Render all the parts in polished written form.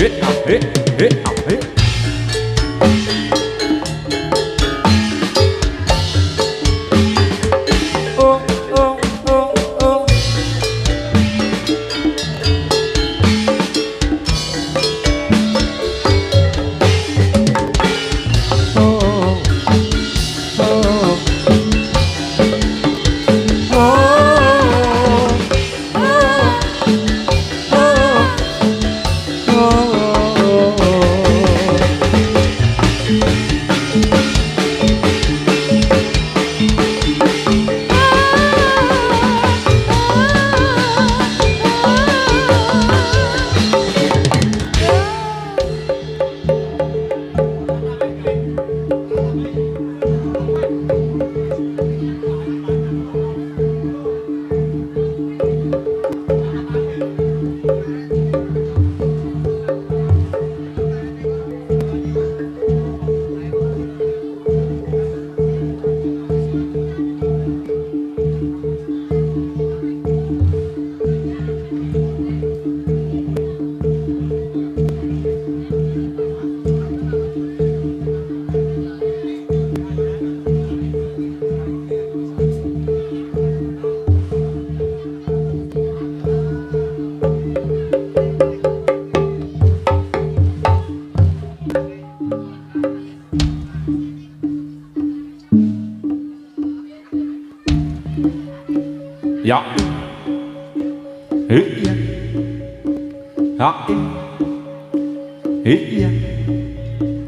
Dạ. Hít. Dạ. Hít.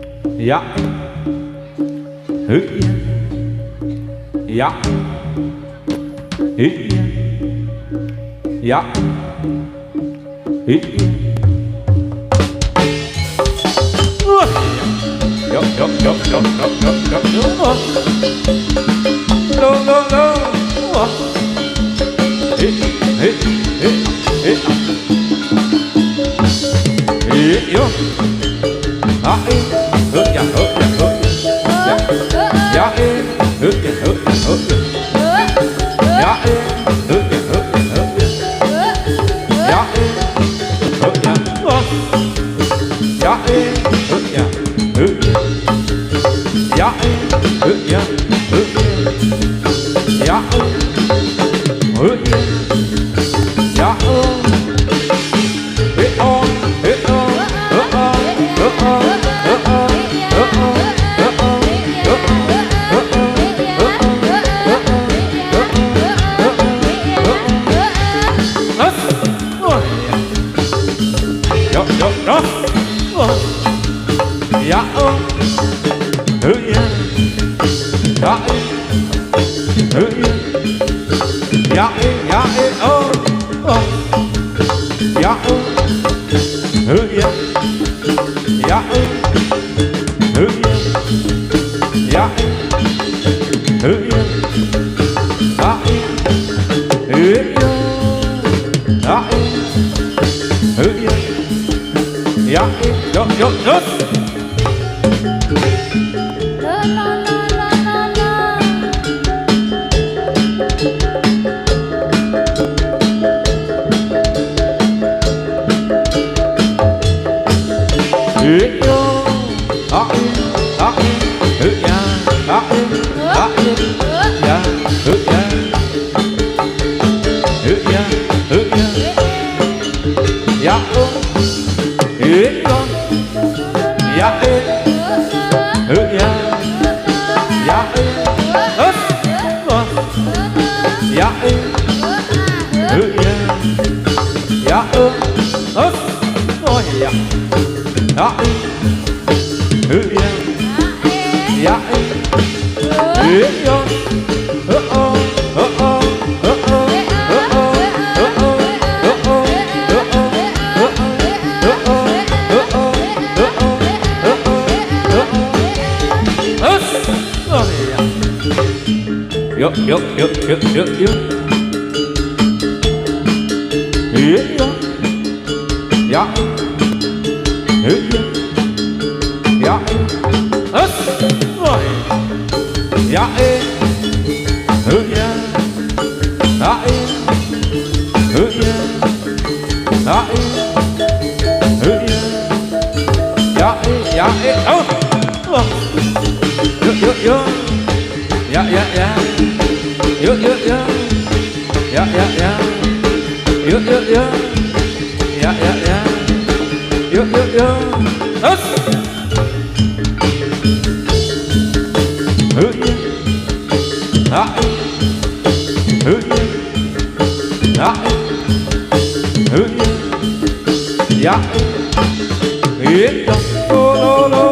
Dạ. Hít. Dạ. Hít. Dạ. Hít. Yo yo yo yo yo yo yo. Lo lo lo. Hít hít hít hít. Hít yo. À hít. Hít ya hít ya hít. Ya. Ya hít. Hít ya hít ya hít. Ya hít. Hít ya hít ya hít. Ya hít. Hít ya. Ya hít. Hít ya. Hít. Ya hít. Hít ya. Hít. Ya hít. Hít ya. Ya hít. Hít on. Hít on. Hít on. Hít on. Hít on. Hít on. Yo yo yo. Dạ ơi, hứa nha. Dạ ơi, hứa nha. Dạ ơi, dạ ơi, dạ ơi, hứa nha. Dạ ơi, hứa nha. Dạ ơi, hứa nha. Dạ ơi, hứa nha. Dạ ơi, hứa nha. Dạ ơi, yo yo yo. Hít vô, đó yên, hít ra, đó yên, dạ, hít ra, hít ra, hít ra, dạ ơi, hít vô, dạ yên, hít ra, dạ yên, hít, dạ yên, hít ra, dạ ơi, hít, ôi dạ. Dạ hứa ya dạ hứa yo hứa o hứa o hứa o hứa o hứa o hứa o hứa o hứa o hứa o hứa o hứa o hứa o yo yo yo yo yo yo hứa yo dạ hứa ya dạ ớt rồi dạ ê hứa ya dạ ê hứa ya dạ ê hứa ya dạ yo dạ yo dạ yo us dạ dạ yên tâm lô lô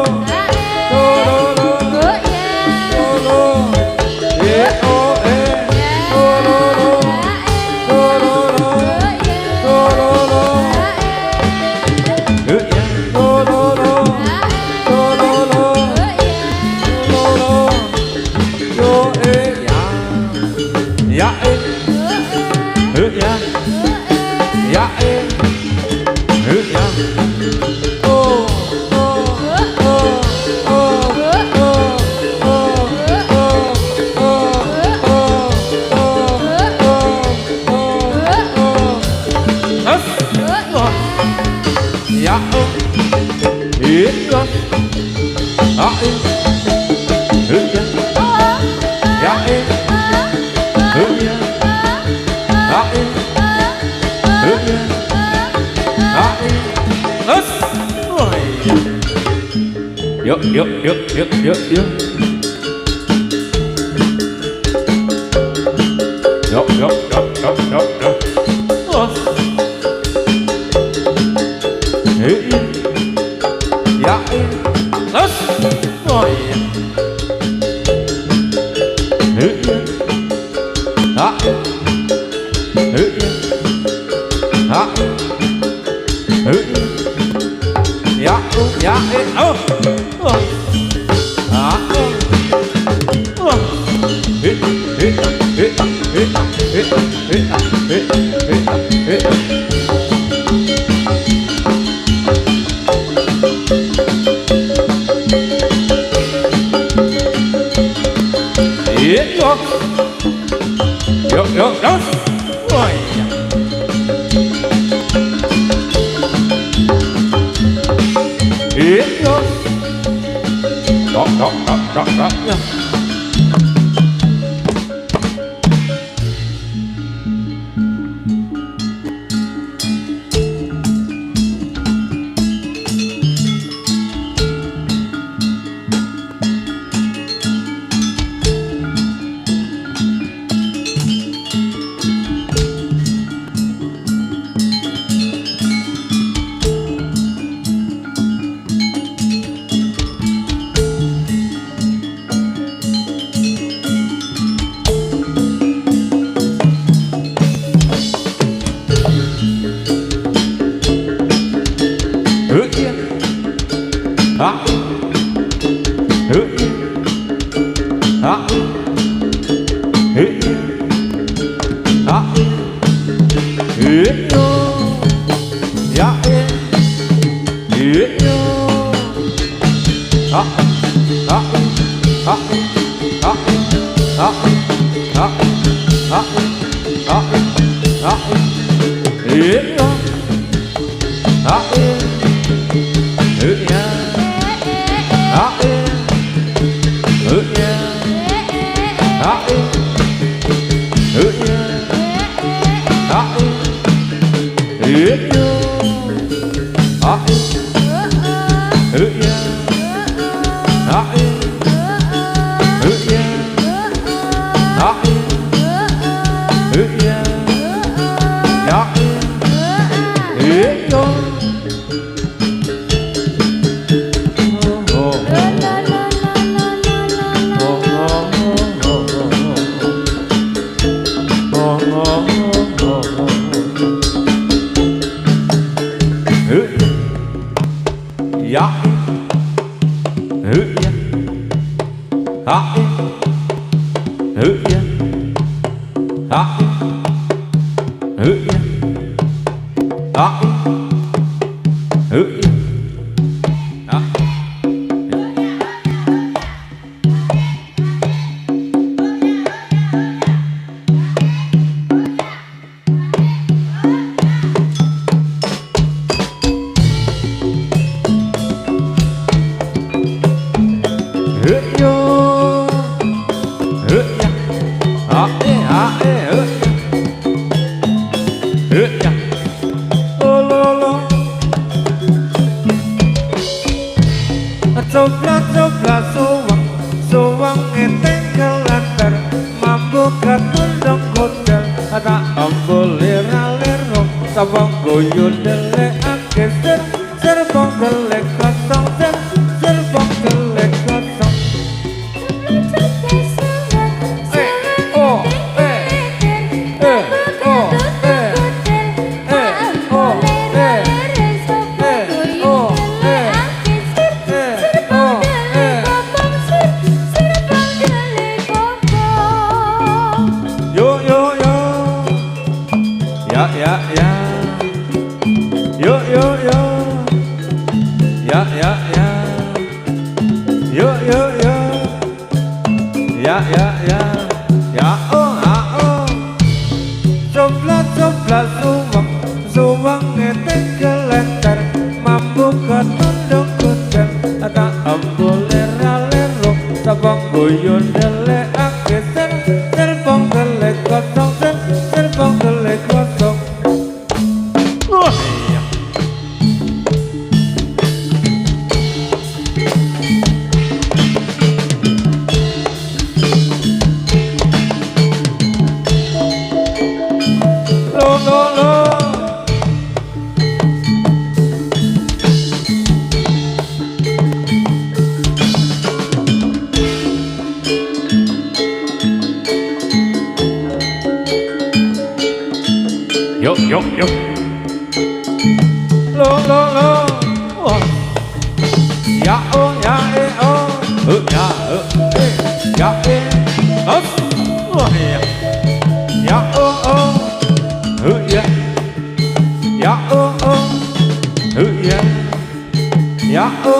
Sopla suwang suwang eteng kelantar mampu katundong hotel ada ambul lira-liro sabang goyo delek ake serbong delek kosong serbong delek kosong ya yo ya yo ya oh copla suwang ngeteng kelentar mampu ketundung kucel ada ambul lera-lero sabang goyon delek ake serbong delek kosong serbong delek kosong. Yo lo oh. Ya oh ya oh ya oh ya oh ya ya oh ya ya oh yo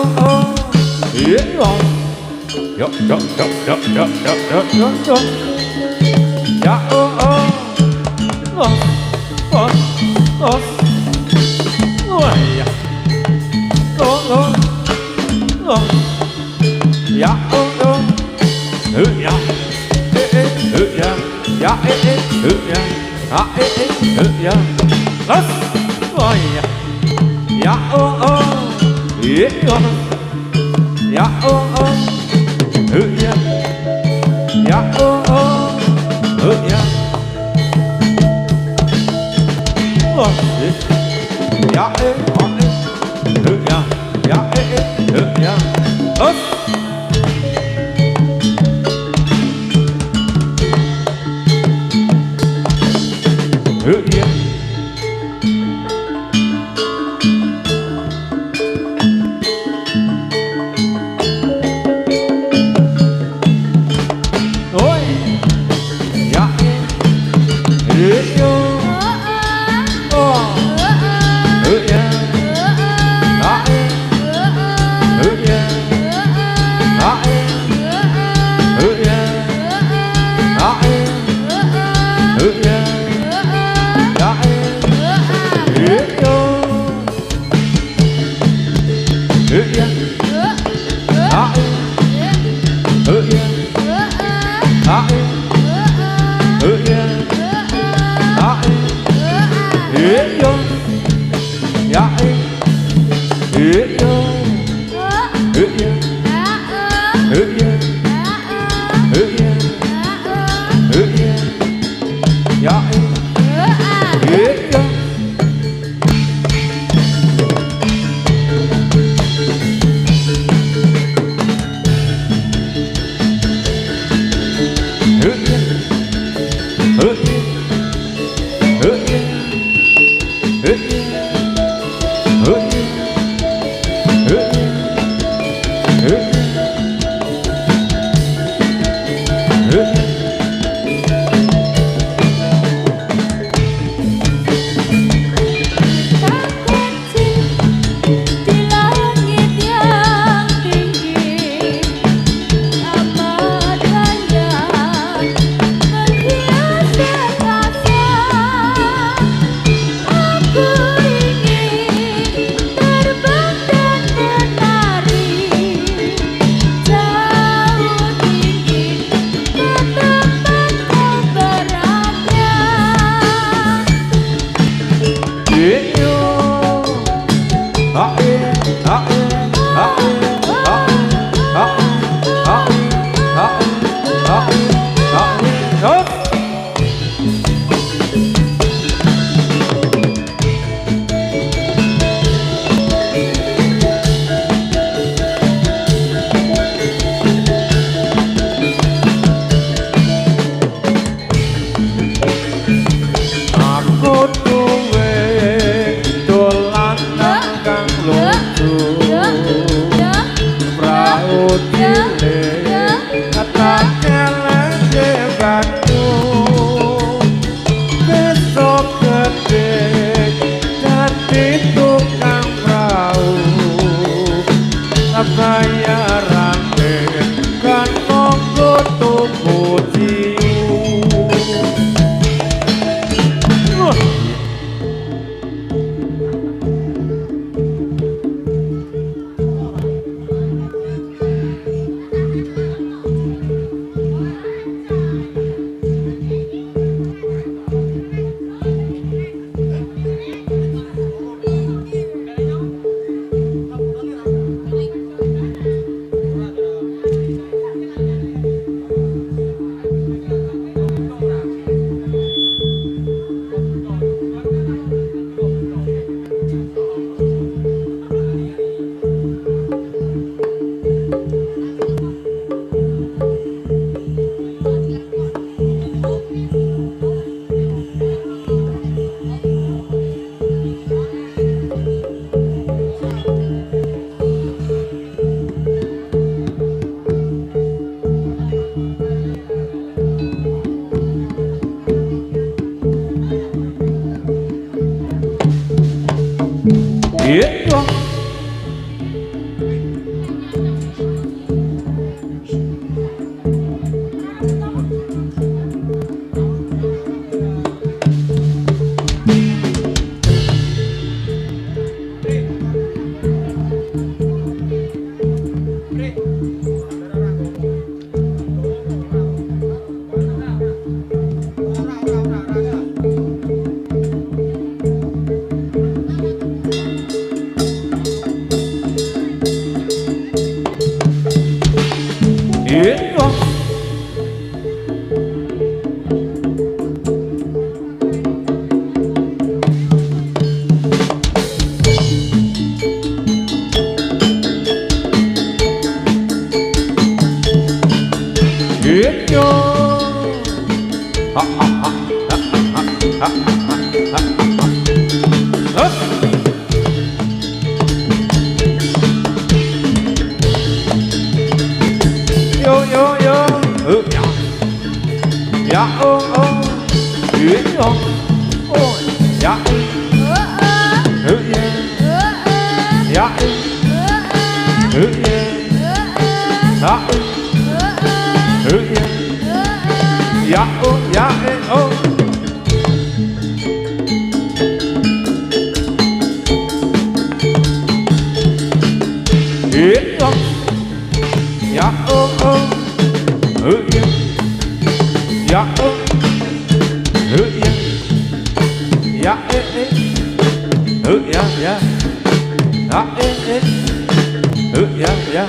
ya ya ya ya oh ya oh ya oh oh ya ya oh ya ya ya ya ya ya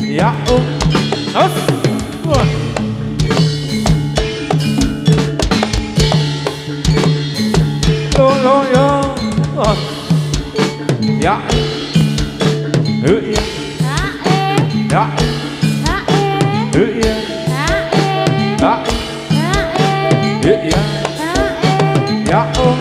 ya oh us lo yo ya ya ya ya oh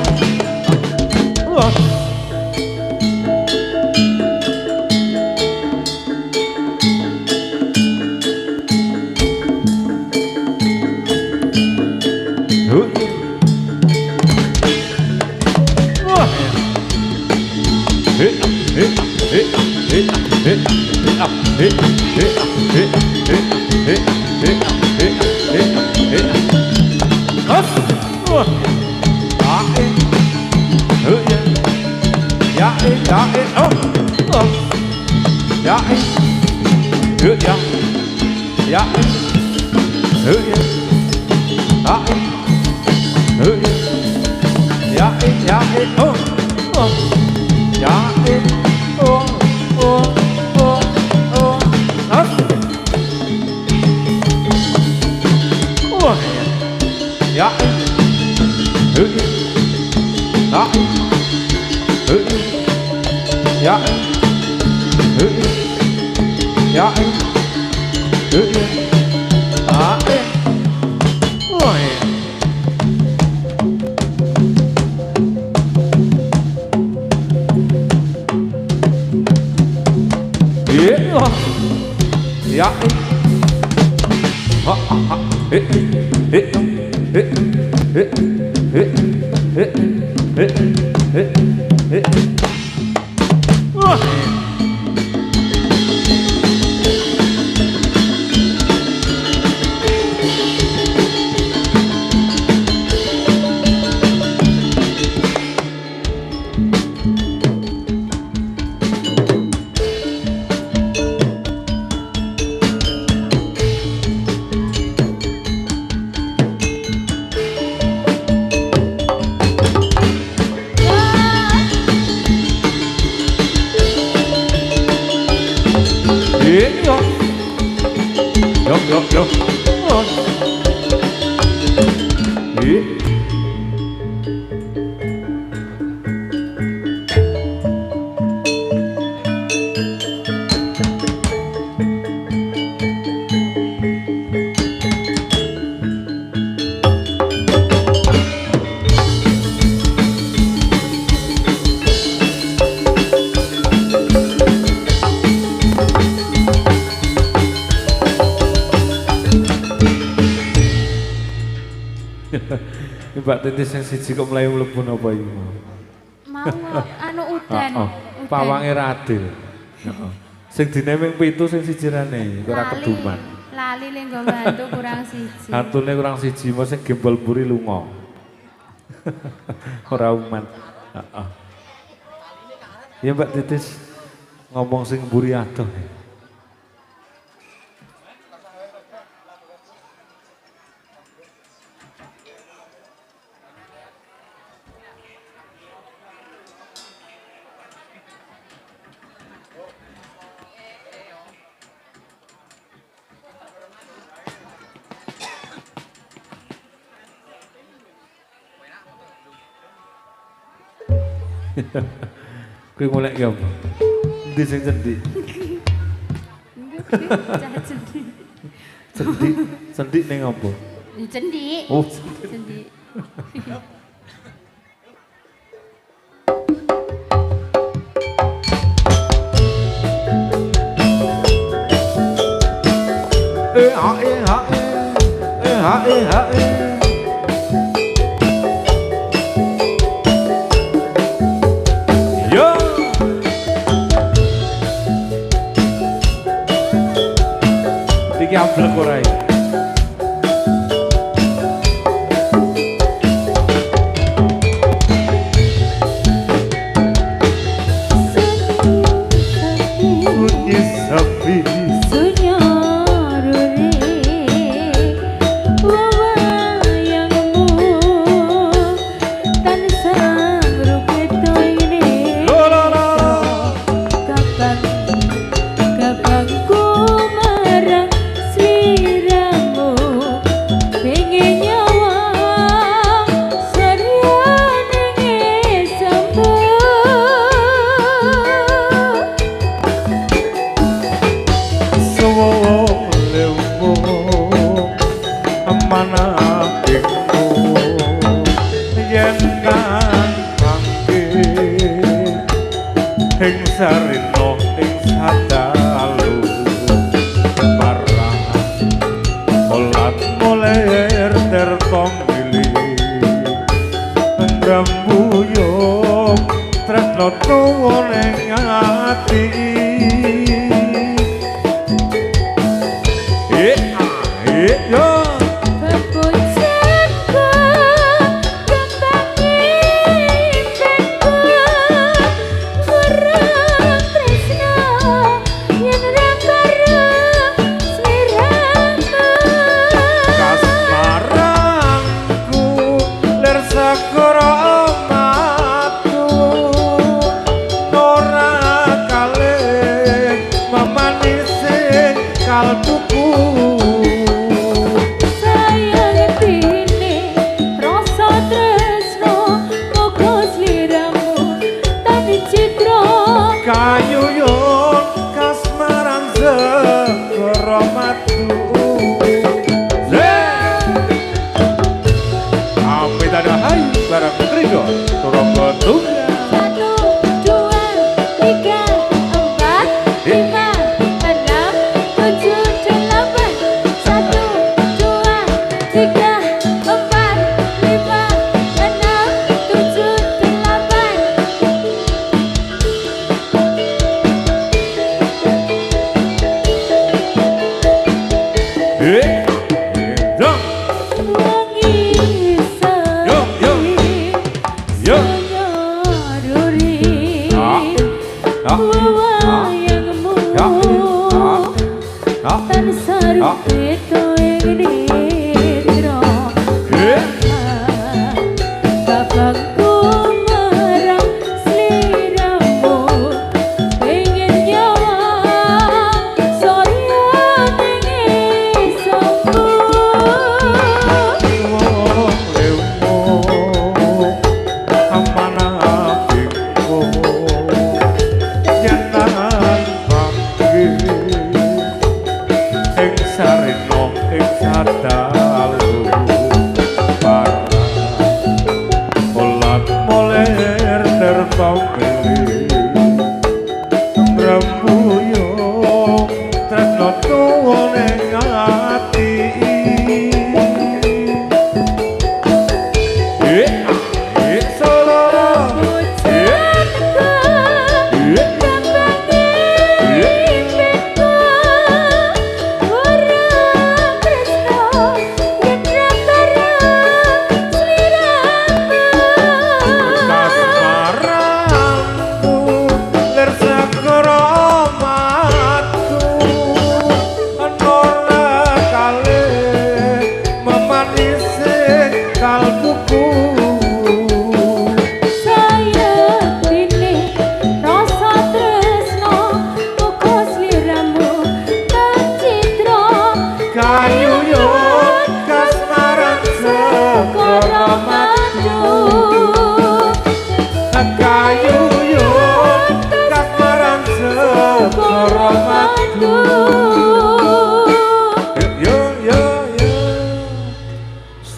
Mbak Titis yang siji kok mlayu mlebu napa iki mau? Mau anu udan. Pawange Radil. Heeh. Sing dine ping 7 sing siji rene ora keduman. Lali le nggo bantu kurang siji. Hantune kurang siji mos sing gembol buri lunga. Ora uman. Heeh. Ya Mbak Titis ngomong sing mburi adoh. Kowe golek ki apa? Endi sing cendhik? Cendhik. Cendhik, cendhik ning apa? Cendhik. Oh, Cendhik. ing sarina ing sadalu parang olat moler tertom Rambuyung tresno tuwa ning ati yo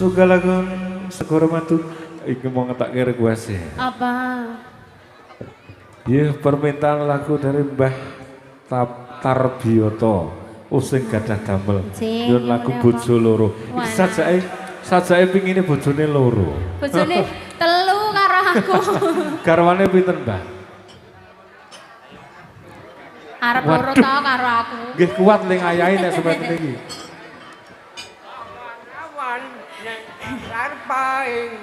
Sugalagon Segoro Matu iki mau ngetakke request e. Apa? Ya permintaan lagu dari Mbah Tarbioto sing gadah damel nyun lagu bojo loro. Iki sajake pingine bojone loro. Bojone telu karo aku. Garwane pinten, Mbah? Arep loro ta karo aku. Nggih kuat ning ayahe nek seperti iki. Sarpaing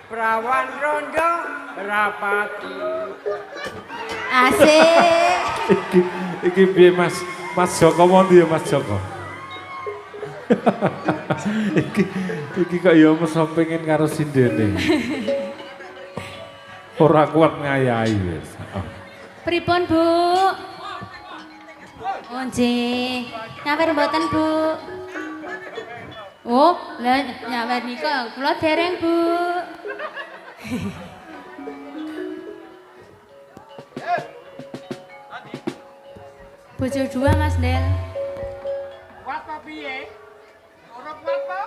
prawan rondo rapati. Asik. Iki piye Mas? Mas Joko mondi ya Mas Joko. iki kok ya mesti pengen karo sindene. Ora kuat ngayahi wis. Pripun, Bu? Oh, nggih. Nyawer mboten, Bu? Oh, lah nyawer nika kula dereng, Bu. Bojo dua Mas Del. Kuat apa piye? Ora kuat apa?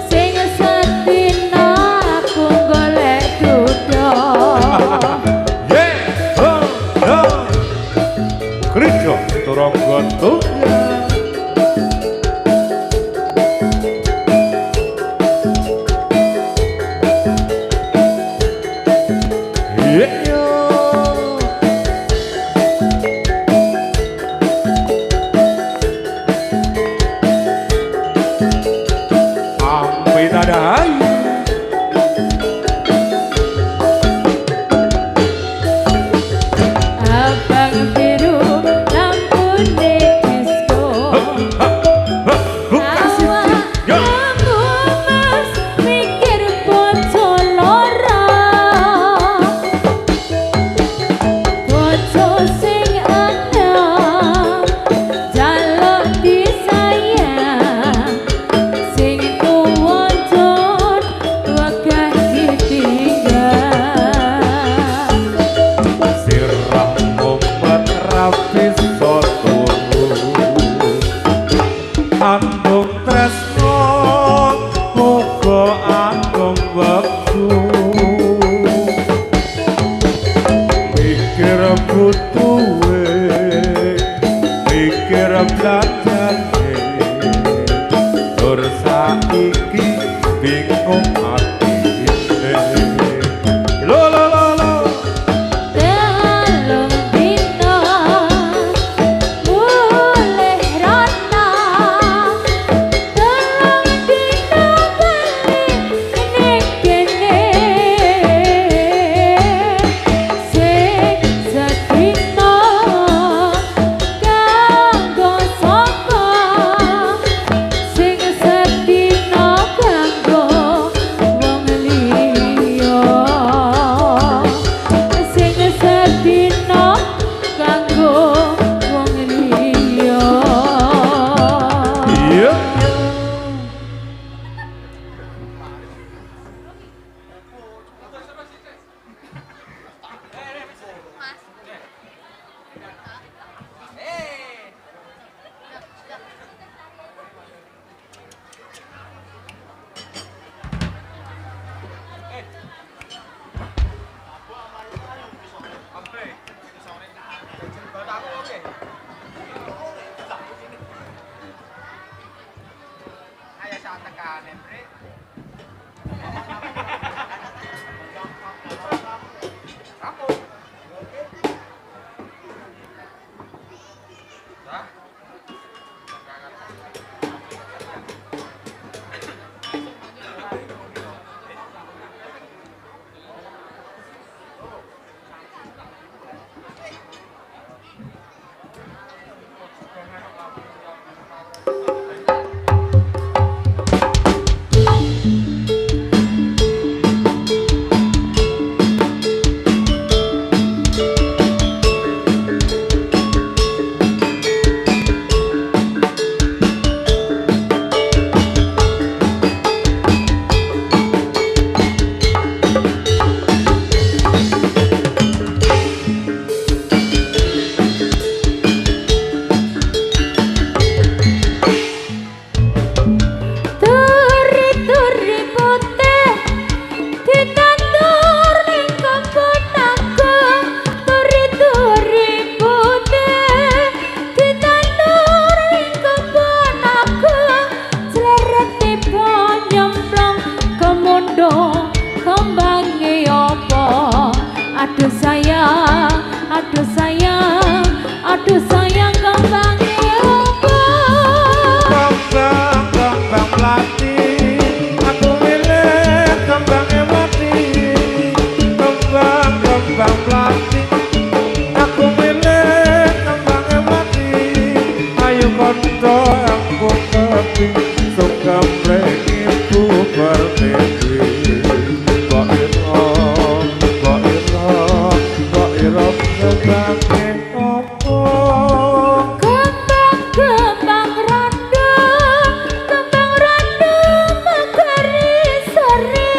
Sing sedina aku golek dudu Aduh sayang, aduh sayang, aduh sayang kembangnya apa? Kembang melati, aku milih kembangnya mati. Kembang melati, aku milih kembangnya mati. Ayo kondo aku kepi, suka ibu bermimpi. Kok iro kembangnya opo? Kembang rada megari sore.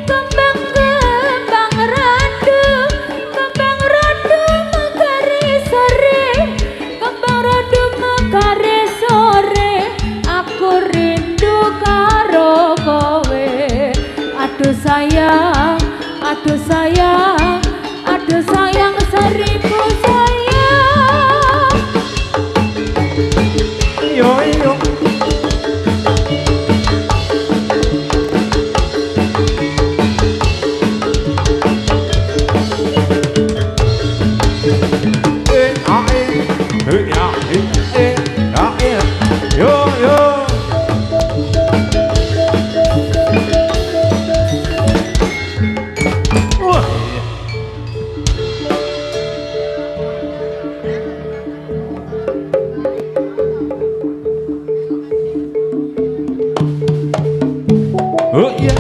Kembang rada megari sore. Kembang rada megari sore. Aku rindu karo kowe. Aduh sayang, aduh sayang, aduh sayang seribu sayang. Yo yo. Yo yo. Wah. Oh iya.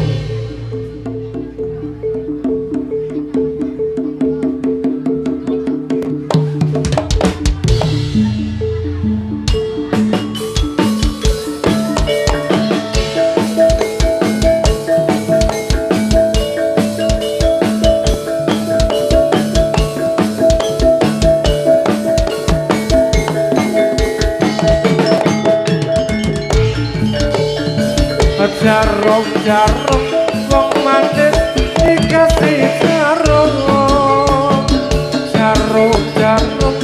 Jarum wong manis dikasih jarum. Jarum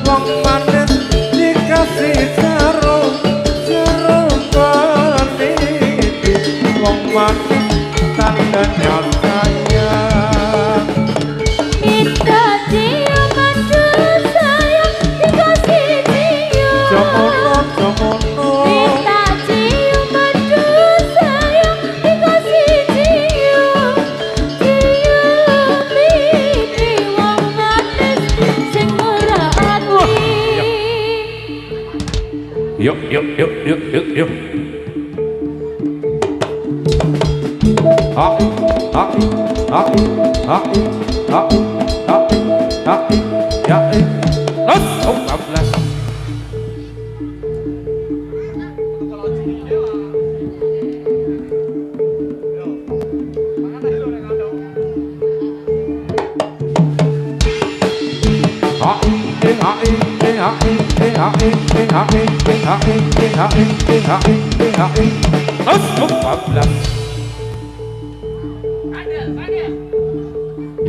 wong manis dikasih jarum. Jarum peniti wong manis tandanya sayang. Minta cium aduh sayang dikasih cium. Jomono Minta cium aduh sayang dikasih cium. Cium ini wong manis sing ora ati. Yuk.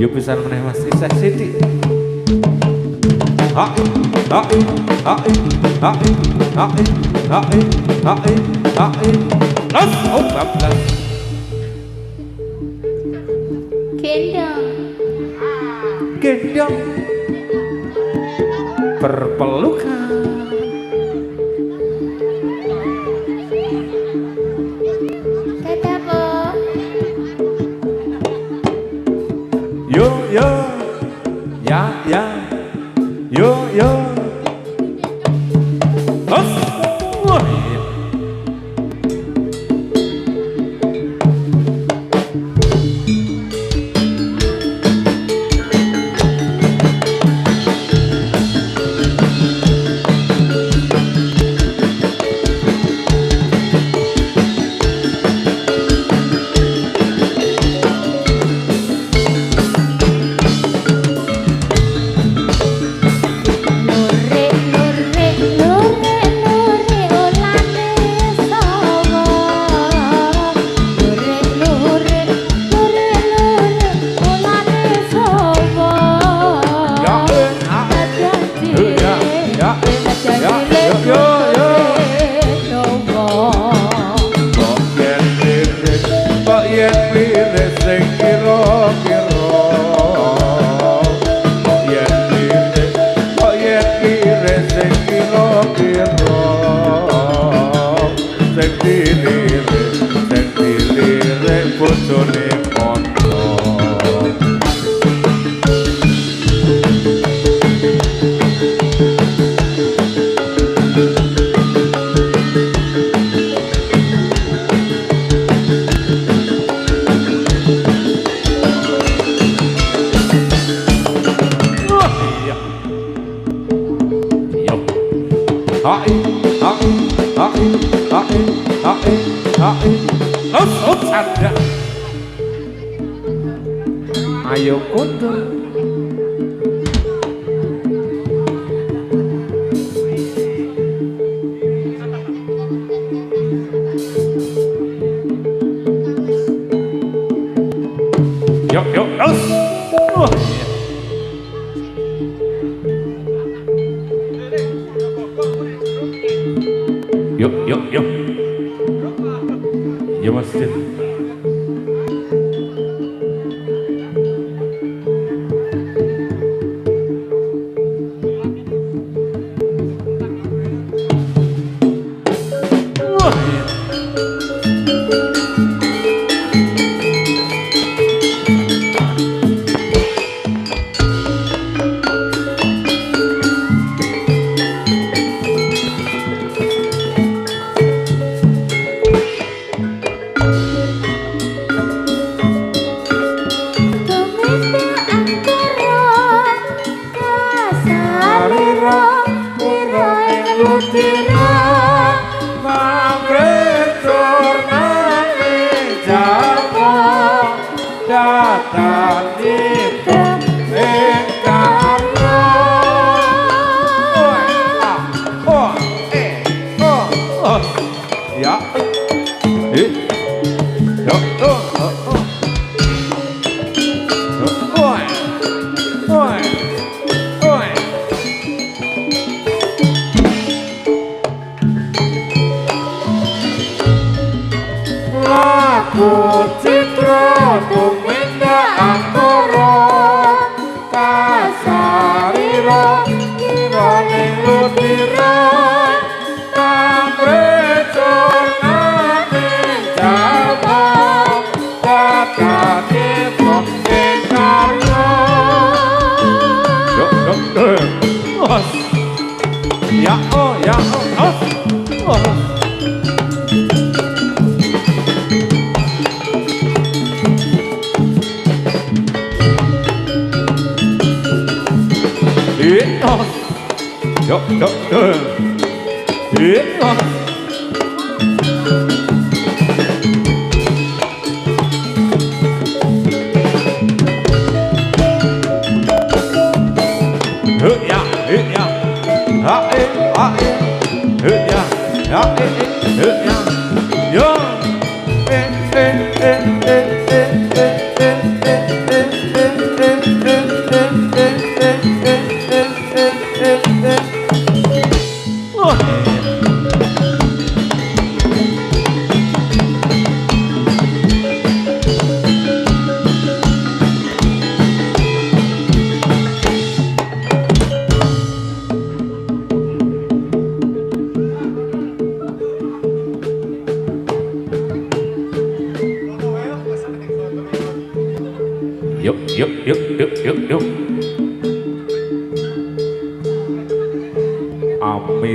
Yo pisan meneh Mas Isek sithik. Gendong berpelukan. Dadah, Po. Yo ya. Yo. Hos. Wah. ada. Ayo kundur. Yuk, yuk, terus. Yuk, yuk, yuk. Ya masjid.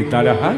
Amitadahan.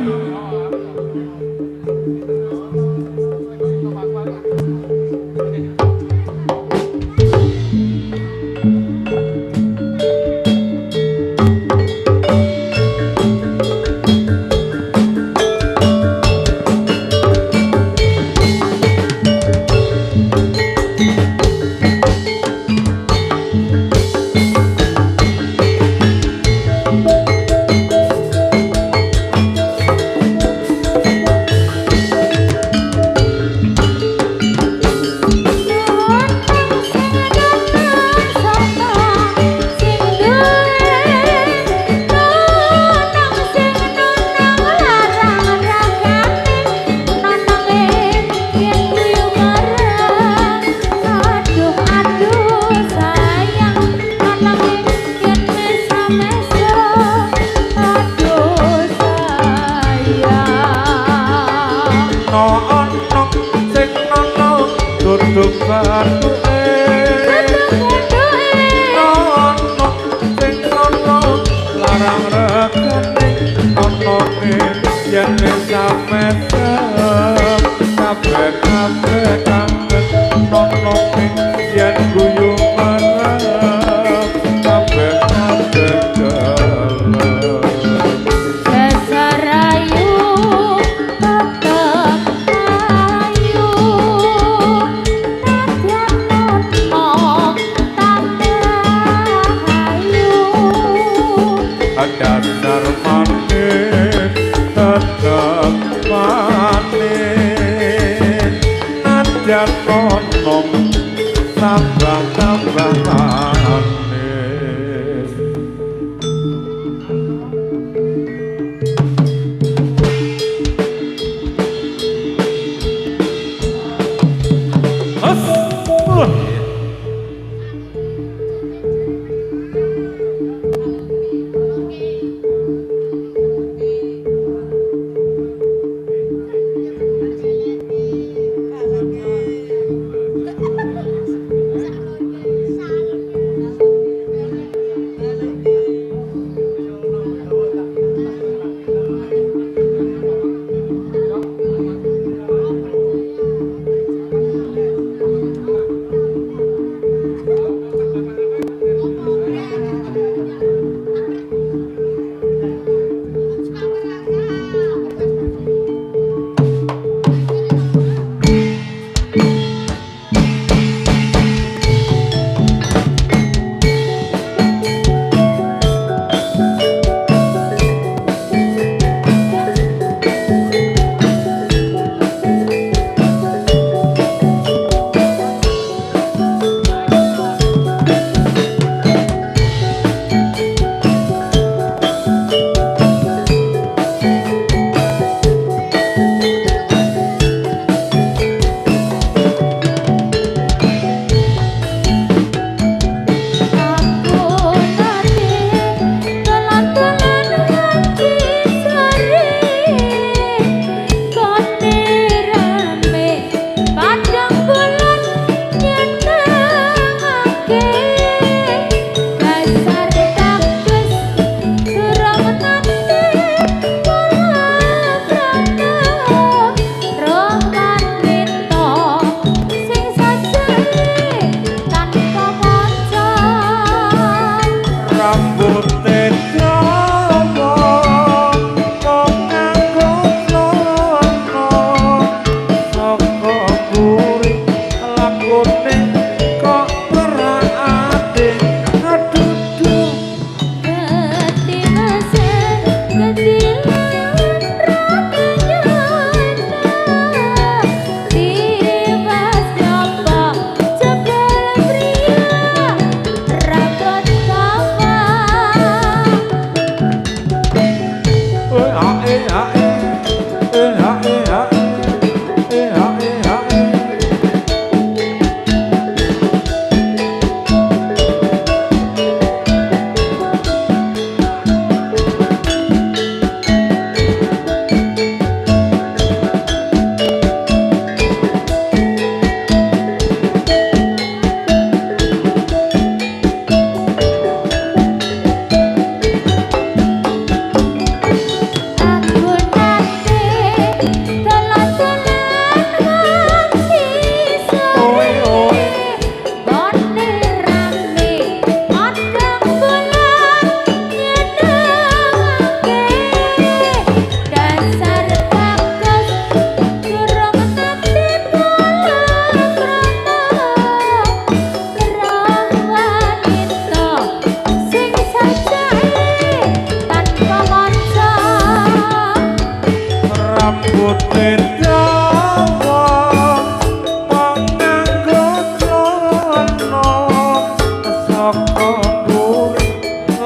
saka mburi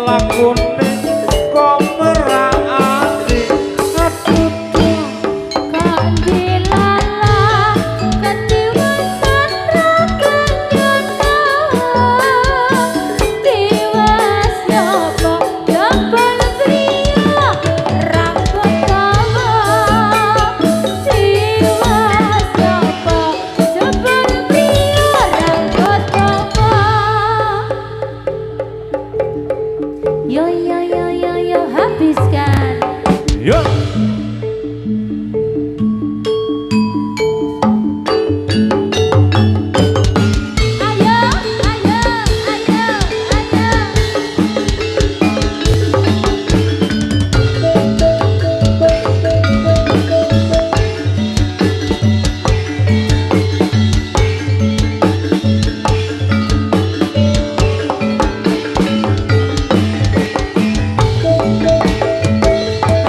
lakune kok merati aduh Kandilala kadiwasan rakanyana Diwas yopo jambal pria rambut kawa Diwas yopo jambal pria rambut kawa Yo habiskan yo Ayo, ayo, ayo, ayo.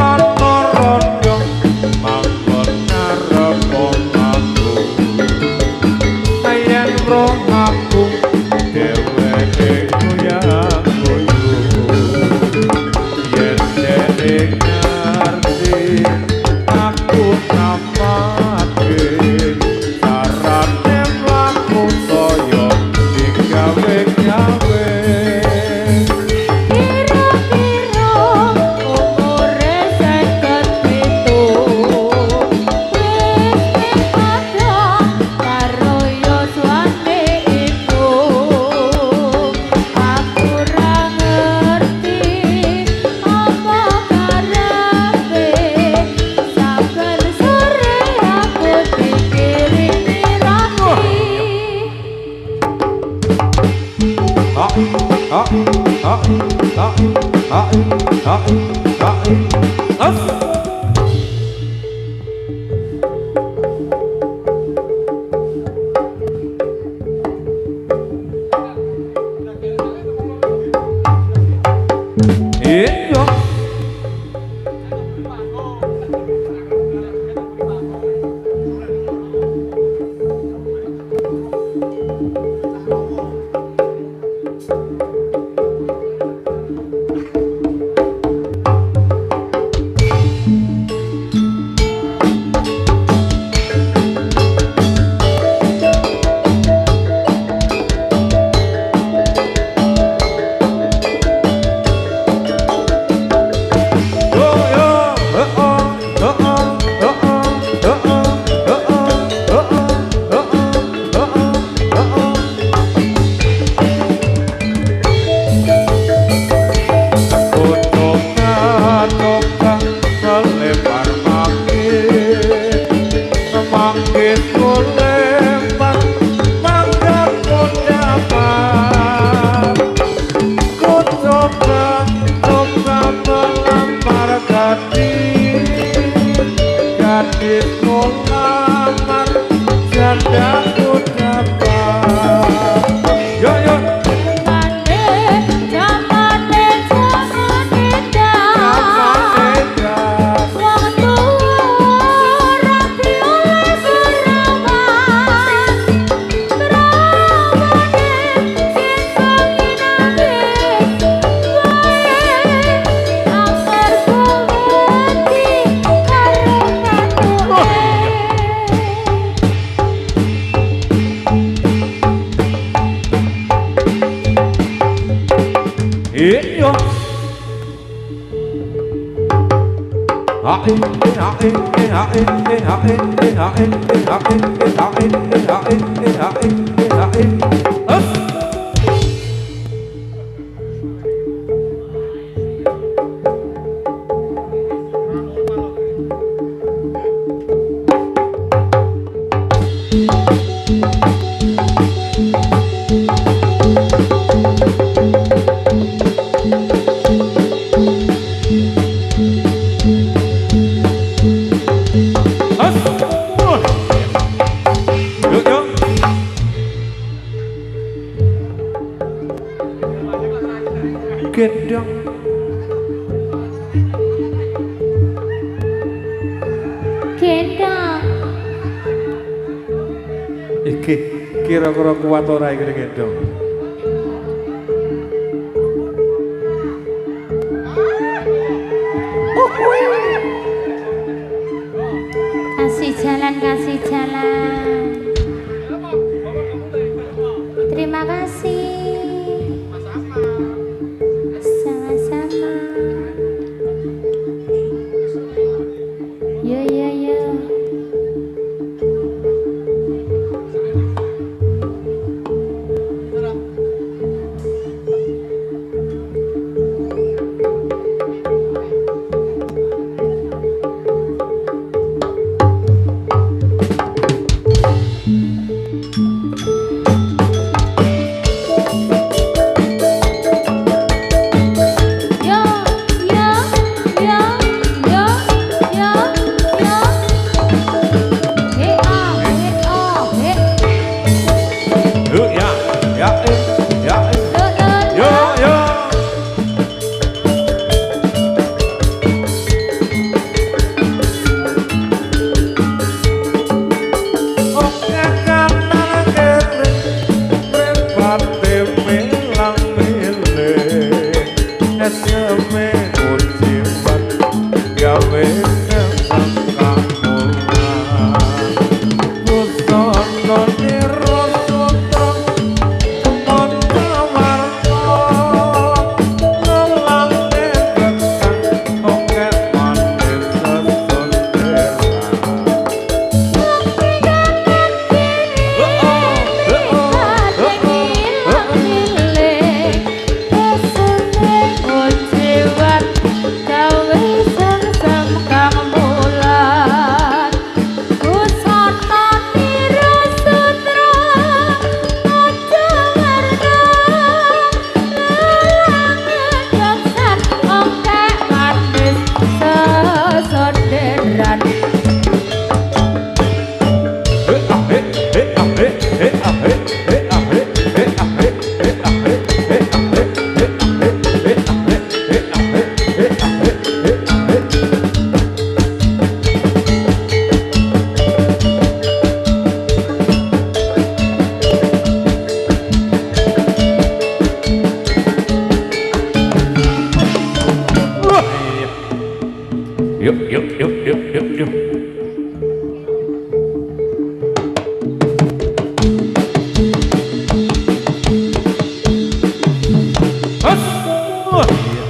rondo manggon ngarep aku ayen roh aku dheweke goyang guyu yen dene ngerti aku namake carane mlaku saya digawe-gawe Kira-kira umure 57 wis padha karo yuswane iku aku ra ngerti apa karepe saben sore aku dikirini roti Iya. Gendong gendong iki kira-kira kuat ora iki gendong Yuk, yuk, yuk, yuk, yuk, yuk. Hus. Wah, iya.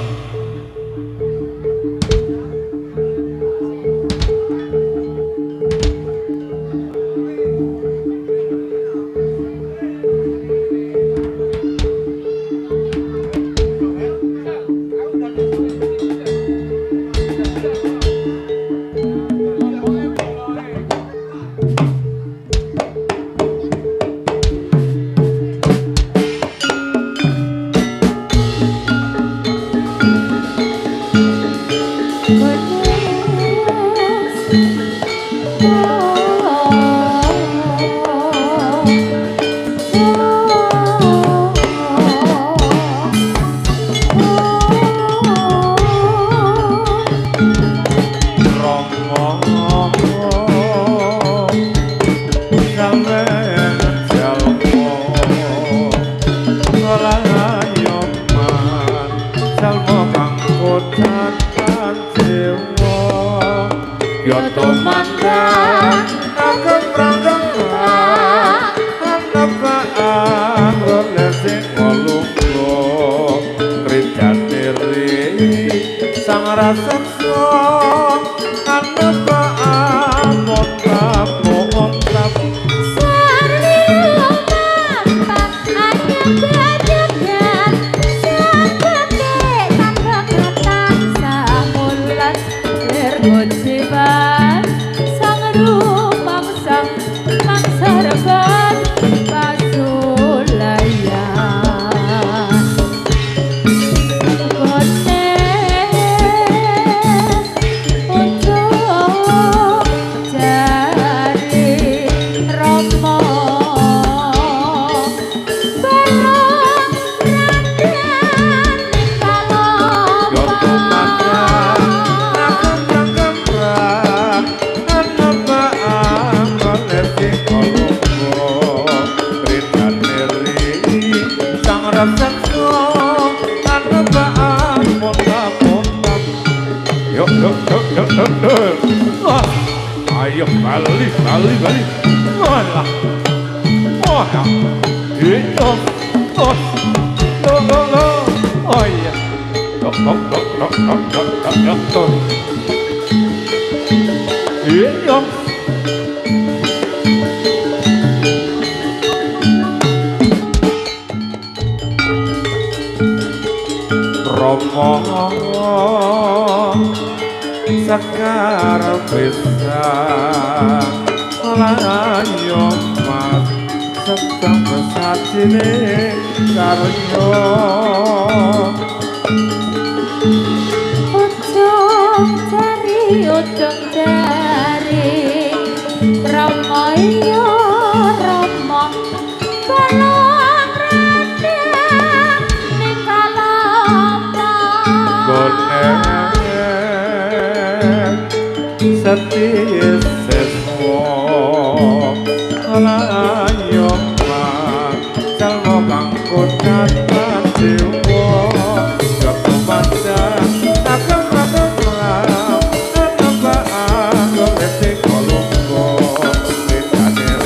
Ayo balik. Walah. Wah. Itu. Lo. Oh iya. Dok. Iya. Romo Sekar bisa layo mas sedang bersatine karyo ujung jari Rama iya Rama balong radang ning kalapa Sati sesmo layo mas salmo kang kocatan dewa kepaca akan rata-rata anebaan golek kolombo bedane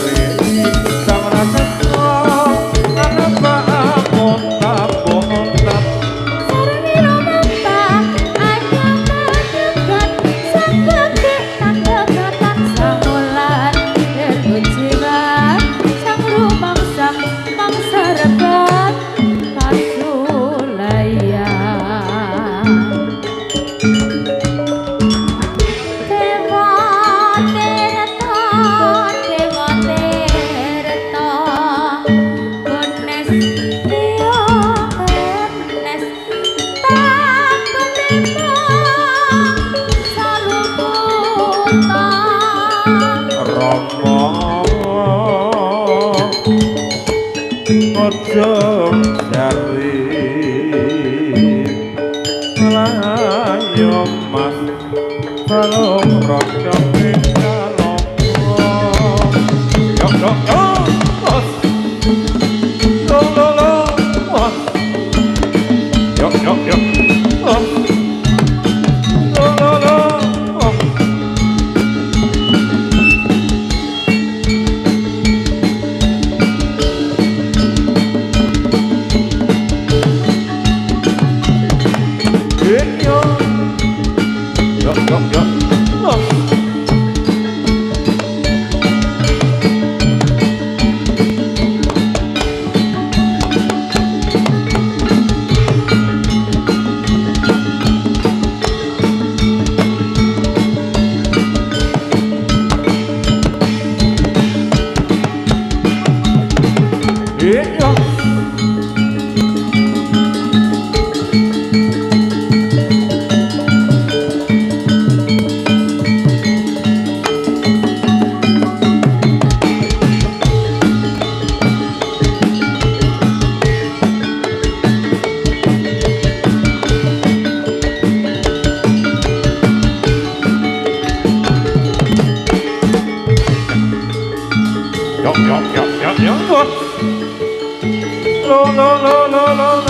lo lo lo lo lo